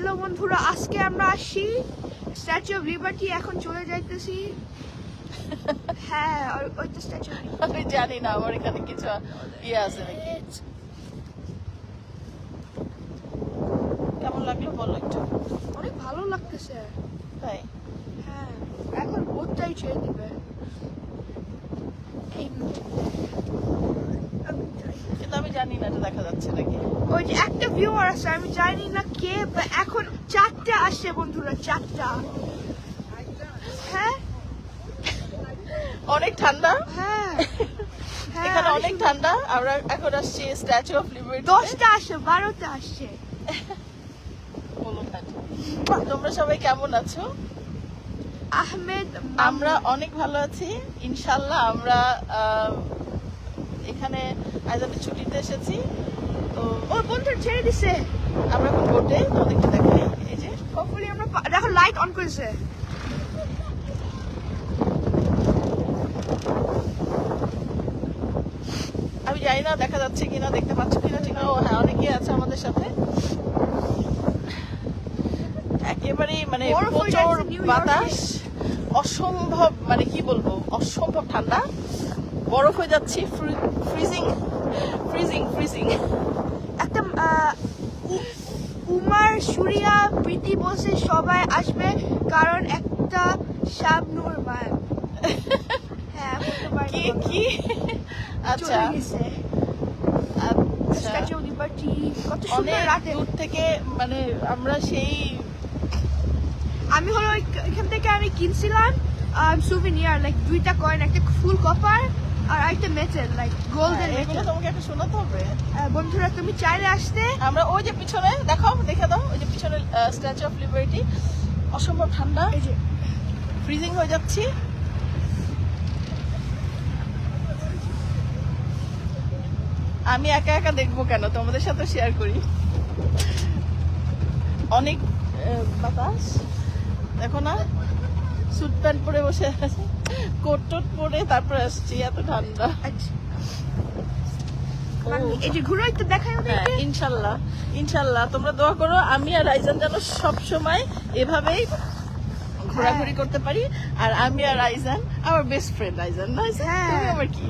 Hello বন্ধুরা, আজকে আমরা আসি স্ট্যাচু অফ লিবার্টি। এখন চলে যাইতেছি। হ্যাঁ, ওই তো স্ট্যাচু। আমি জানি না আমার এখানে কিছু ইয়ে আছে নাকি। কেমন লাগলো বলো একটু। অনেক ভালো লাগতেছে। তাই? হ্যাঁ, এখন বোটটাই ছেড়ে দিবে। এই কিন্তু আমি জানি না এটা দেখা যাচ্ছে নাকি। ওই যে একটা ভিউয়ার আছে, আমি জানি না কে, এখন 4টা আসছে বন্ধুরা, 4টা। হ্যাঁ অনেক ঠান্ডা। হ্যাঁ এখানে অনেক ঠান্ডা। আমরা এখন আসছি স্ট্যাচু অফ লিবার্টি। 10টা আসছে, 12টা আসছে। তোমরা সবাই কেমন আছো? আহমেদ, আমরা অনেক ভালো আছি ইনশাল্লাহ। আমরা এখানে আইজানের ছুটিতে এসেছি, তো ওর বন্ধু ছেড়ে দিছে। আমরা এখন বোটে তোমাদেরকে দেখাই। এই যে হোপফুলি আমরা দেখো লাইট অন করেছে। আমি জানি না দেখা যাচ্ছে কিনা, দেখতে পাচ্ছ কিনা ঠিক না। ও হ্যাঁ, অনেকেই আছে আমাদের সাথে। একেবারেই মানে বরফ হয়ে প্রচুর যাচ্ছে নিউ ইয়র্কে। বাতাস, অসম্ভব মানে কি বলবো, অসম্ভব ঠান্ডা। বরফ হয়ে যাচ্ছি, ফ্রিজিং ফ্রিজিং ফ্রিজিং। একটা উমার, সুরিয়া, প্রীতি বসে সবাই আসবে, কারণ একটা শাবনূর মান। হ্যাঁ, বলতে পারি কি না। কি আচ্ছা চলে গেছে। আচ্ছা। স্ট্যাচু অফ লিবার্টি কত সুন্দর অনেক রাতে। দূর থেকে মানে আমরা সেই আমি হলো এখান থেকে আমি কিনছিলাম সুভিনিয়ার, লাইক 2টা কয়েন, একটা ফুল কপার আর একটা মেটেল, লাইক গোল্ডেন এগুলো মেটেল। তোমাকে একটা শোনাতে হবে। বন্ধুরা, তুমি চাইলে আসতে। আমরা ওই যে পিছনে দেখো, দেখে দাও ওই যে পিছনে স্ট্যাচু অফ লিবার্টি। অসম্ভব ঠান্ডা, এই যে ফ্রিজিং হয়ে যাচ্ছি। আমি একা একা দেখবো কেন, তোমাদের সাথে শেয়ার করি। অনেক বাতাস, দেখো না, স্যুট প্যান্ট পরে বসে আছে, কোট টোট পরে তারপরে আসছি, এত ঠান্ডা। আচ্ছা, এই যে ঘুরোই তো দেখাই হ্যাঁ, ওদেরকে। ইনশাল্লাহ ইনশাল্লাহ তোমরা দোয়া করো আমি আর রাইজান যেন সব সময় এভাবেই ঘোরাঘুরি করতে পারি। আর আমি আর রাইজান আমার বেস্ট ফ্রেন্ড। রাইজান না, হ্যাঁ। তুমি আমার কি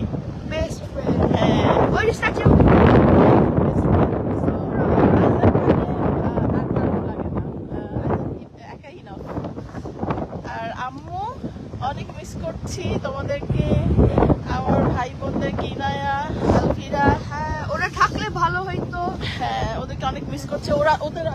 বেস্ট ফ্রেন্ড। হ্যাঁ ওই যে স্ট্যাচু। আর আম্মু অনেক মিস করছি তোমাদেরকে, আমার ভাই বোনদেরকে, ইনায়া, আলফিরা। হ্যাঁ, ওরা থাকলে ভালো হইতো। হ্যাঁ, ওদেরকে অনেক মিস করছে। ওদের